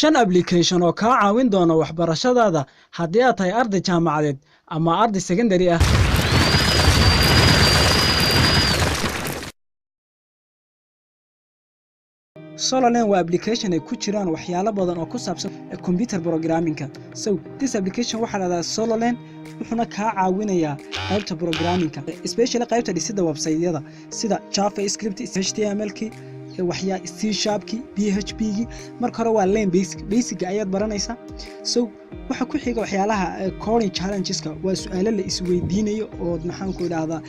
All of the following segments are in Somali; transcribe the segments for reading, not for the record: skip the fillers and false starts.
5 application oo kaa caawin doona waxbarashadaada haddii aad tahay arday jaamacadeed ama arday secondary ah. SoloLearn waa application ay ku jiraan waxyaalo badan oo ku saabsan computer programming-ka. So this application waxa la yiraahdaa SoloLearn wuxuuna kaa caawinayaa qaybta programming-ka, especially qaybta dhisidda website-yada sida JavaScript, HTML-ki, C# PHP-gi. marka hore waa Learn basic ayaad baranaysaa. So waxa ku xiga waxyaalaha coding challenges-ka waa su'aalo la isweydiinayo oo maxaan ku idhaahdaa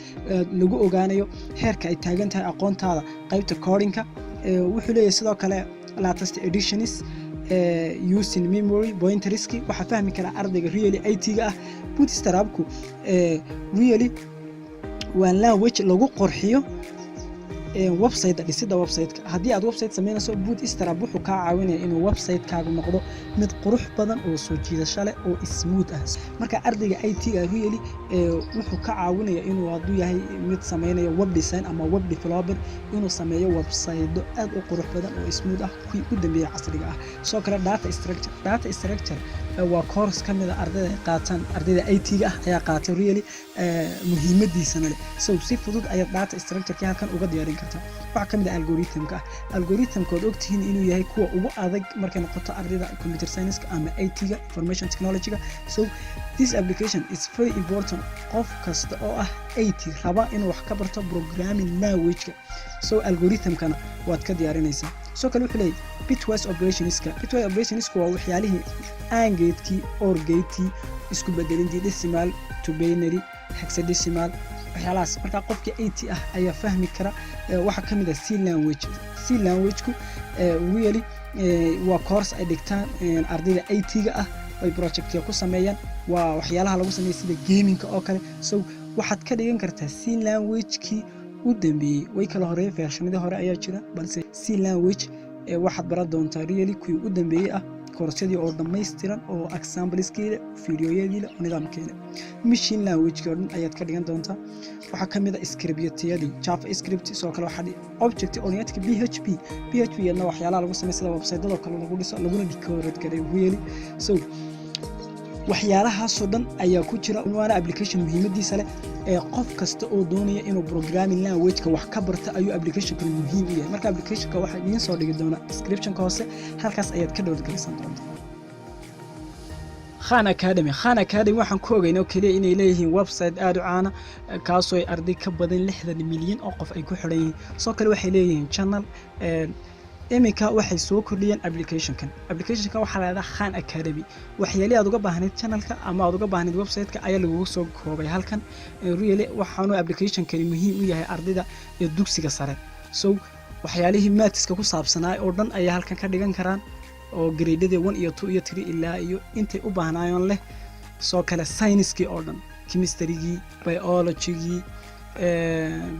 lagu ogaanayo heerka ay taagan tahay aqoontaada qaybta coding-ka. wuxuu leeyahay sidoo kale latest editions using memory pointerski waxa fahmi kara ardayga really IT-ga ah. Bootstrap-ku really waa language lagu qorxiyo website dhisidda website-ka. haddii aad website sameynayso Bootstrap wuxuu kaa caawinayaa inuu website-kaagu noqdo mid qurux badan oo soo jiidasho leh oo smooth ah. marka ardayga IT-ga really wuxuu ka caawinayaa inuu hadduu yahay mid sameynaya web design ama web developer inuu sameeyo website aad u qurux badan oo smooth ah kuwii ugu dambeeyay casriga ah. soo kale data structure waa course ka mid ah ardayda IT-ga ah ayaa qaatay really muhiimadiisana leh. So si fudud ayaad data structure-ka halkan uga diyaarin kartaa. waxa ka mid ah algorithm-ka oo ogtihiin inuu yahay kuwa ugu adag markay noqoto ardayda computer science-ka ama IT-ga information technology-ga. So this application is very important qof kasta oo ah IT raba inuu wax ka barto programming language-ka. So algorithm-kana waad ka diyaarinaysaa. soo kale wuxuu leeyahay bitwise operationska waa waxyaalihii aangeedkii orgeedkii isku bedelintii decimal to binary hexadecimal waxyaalahaas. marka qofkii IT ah ayaa fahmi kara. waxa ka mid ah C language-ku really waa course ay dhigtaan ardayda IT-ga ah ay project-ka ku sameeyaan. waa waxyaalaha lagu sameeyo sida gaming-ka oo kale. So waxaad ka dhigan kartaa C language-kii u dambeeyay way kala horeeyay versionada hore ayaa jira balse C language waxaad baran doontaa really kuwii u dambeeyay ah koorasyadii oo dhammaystiran oo exampleskeeda fiidiyoyadii nidaamkeeda. machine language-ka oo dhan ayaad ka dhigan doontaa. waxaa ka mid ah script-yadii JavaScript soo kale waxaa object oriented PHP iyadna waxyaalaha lagu sameeyo sida website-dada kale lagu dhiso laguna decorate gareeyo really. So waxyaalahaasoo dhan ayaa ku jira. waana application muhiimadiisa leh qof kasta oo doonaya inuu programming language-ka wax ka barto ayuu application-kan muhiim u yahay. marka application-ka waxaa idiin soo dhigi doona description-ka hoose halkaas ayaad ka download-garaysan doontaa. Khan Academy waxaan ku ogeynaa oo kaliya inay leeyihiin website aad u caana kaasoo ay arday ka badan 60 milyan oo qof ay ku xidhan yihiin. soo kale waxay leeyihiin channel iminka waxay soo kordhiyeen application-kan waxaa la yiraahdaa Khan Academy. waxyaalihi aad uga baahnayd channel-ka ama aad uga baahnayd website-ka ayaa lagu soo koobay halkan. really waxaanu application-kani muhiim u yahay ardayda ee dugsiga sare. So waxyaalihii maths-ka ku saabsanaa oo dhan ayaa halkan ka dhigan karaan oo grade-da 1 iyo 2 iyo 3 ilaa iyo intay u baahnaayeen leh. soo kale science-kii oo dhan chemistry-gii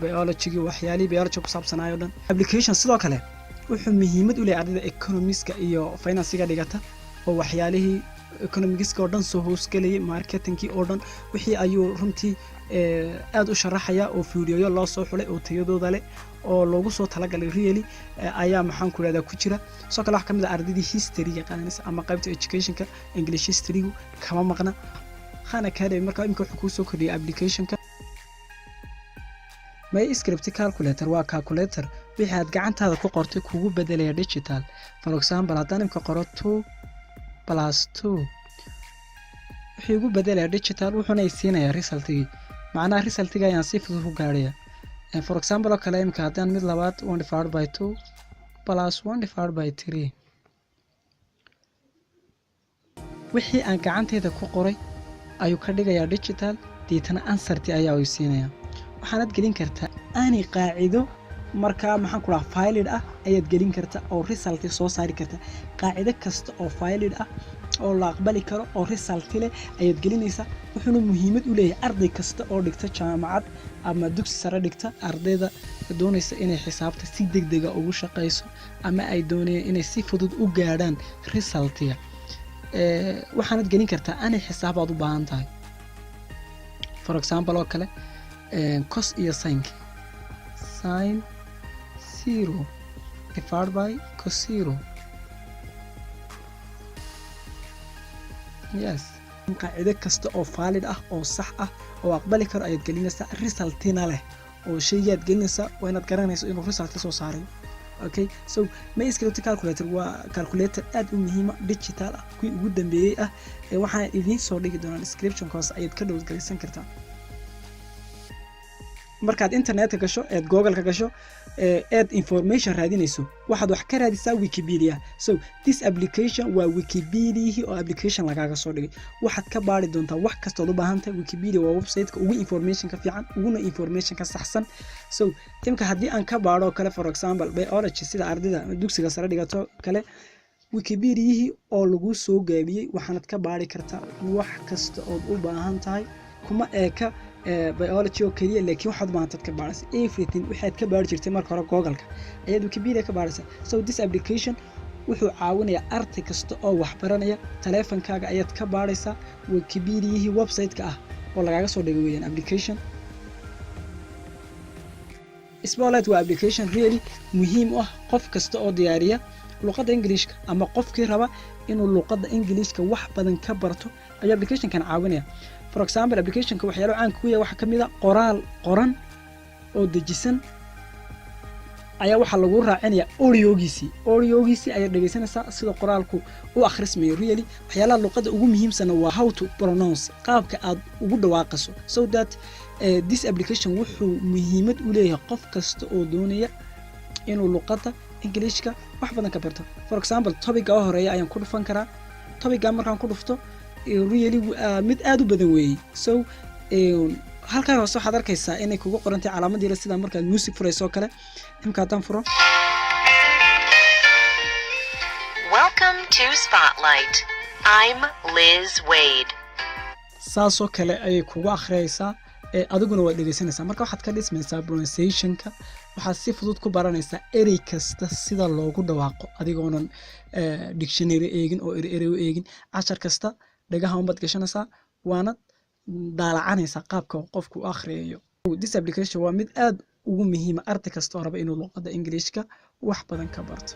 biology-gii waxyaalihii biology ku saabsanaa oo dhan. application sidoo kale wuxuu muhiimad u leeyahay ardayda economics-ka iyo finance-ga dhigata oo waxyaalihii economics-ka oo dhan soo hoosgelayay marketing-kii oo dhan wixii ayuu runtii aad u sharaxaya oo fiidiyoyo loo soo xulay oo tayadooda leh oo loogu soo talagalay really ayaa maxaan ku raada ku jira. soo kale wax ka mid ah ardaydii history-ga qaadanaysa ama qaybta education-ka English history-gu kama maqna. Khan Academy marka imika wuxuu ku soo kordhiyay application-ka MyScript calculator waa calculator wixii aad gacantaada ku qortay kugu bedelaya digital. for example haddaan imka qoro 2+2 wixii ugu bedelaya digital wuxuuna i siinayaa result-gii. macnaha result-ga ayaan si fudud u gaaraya. for example oo kale imka haddaan mid labaad 1/2 plus 1/3 wixii aan gacantayda ku qoray ayuu ka dhigayaa digital deetana answer-tii ayaa uu siinayaa. waxaanad gelin kartaa ani qaacido markaa maxaan ku dhahaa valid ah ayaad gelin kartaa oo result soo saari kartaa. qaacido kasta oo valid ah oo la aqbali karo oo result leh ayaad gelinaysaa. wuxuuna muhiimad u leeyahay arday kasta oo dhigta jaamacad ama dugsi sare dhigta ardayda doonaysa inay xisaabta si degdeg ah ugu shaqeyso ama ay doonayaan inay si fudud u gaadhaan result-ga. waxaanad gelin kartaa ani xisaabaad u baahan tahay. for example oo kale cos iyo sin 0 divided by cos 0 yes qaacido kasta oo valid ah oo sax ah oo aqbali karo ayaad gelinaysaa resultina leh oo shaygaad gelinaysaa waa inaad garanayso inuu result ka soo saaray okay so MySQL calculator waa calculator aad u muhiim ah digital ah kuwii ugu dambeeyay ah waxaan idin soo dhigi doonaa description course ayaad ka download kartaa markaad internetka gasho eed google ka gasho eed information raadinayso waxaad wax ka raadisaa Wikipedia so this application waa Wikipedia oo application lagaaga soo dhigay waxaad ka baari doontaa wax kasta oo u baahan tahay Wikipedia waa website-ka ugu information ka fiican uguna information ka saxsan so imka haddii aan ka baaro kale for example biology sida ardayda dugsiga sare dhigato kale Wikipedia oo lagu soo gaabiyay waxaad ka baari kartaa wax kasta oo u baahan tahay kuma eeka biology oo kaliya laakiin waxaad maanta ka baaraysaa everything waxaad ka baari jirtay marka hore Google-ka ayaad Wikipedia ka baaraysaa so this application wuxuu caawinayaa arday kasta oo wax baranaya taleefankaaga ayaad ka baaraysaa Wikipedia website-ka ah oo lagaaga soo dhigay weeyaan application Spotlight waa application really muhiim ah qof kasta oo diyaariya luqadda Englishka ama qofkii raba inuu luqadda Englishka wax badan ka barto ayaa application-kan caawinaya for example application-ka waxyaalo caan ku yahay waxa kamid ah qoran oo dejisan ayaa waxa lagu raacinayaa audio-giisi ayaa dhageysanaysaa sida qoraalku u akhrismayo really waxyaalaha luqadda ugu muhiimsan waa how to pronounce qaabka aad ugu dhawaaqayso so that this application wuxuu muhiimad u leeyahay qof kasta oo doonaya inuu luqadda Englishka wax badan ka barto for example topic oo horeeya ayaan ku dhufan karaa topic markaan ku dhufto really mid aad u badan weeyay so halkaan hoose waxaad arkaysaa inay kugu qorantay calaamadii sida markaad music furayso kale imka tan furo Welcome to Spotlight. I'm Liz Wade. saasoo kale ayay kugu akhriyaysaa adiguna waad dhegeysanaysaa marka waxaad ka dhismaysaa pronunciation-ka waxaad si fudud ku baranaysaa erey kasta sida loogu dhawaaqo adigoonan dictionary eegin oo erey u eegin cashar kasta dhagaha umad gashanaysaa waana daalacanaysaa qaabka qofku u akhriyayo this application waa mid aad ugu muhiim ah arday kasta oo raba inuu luqadda Englishka wax badan ka barto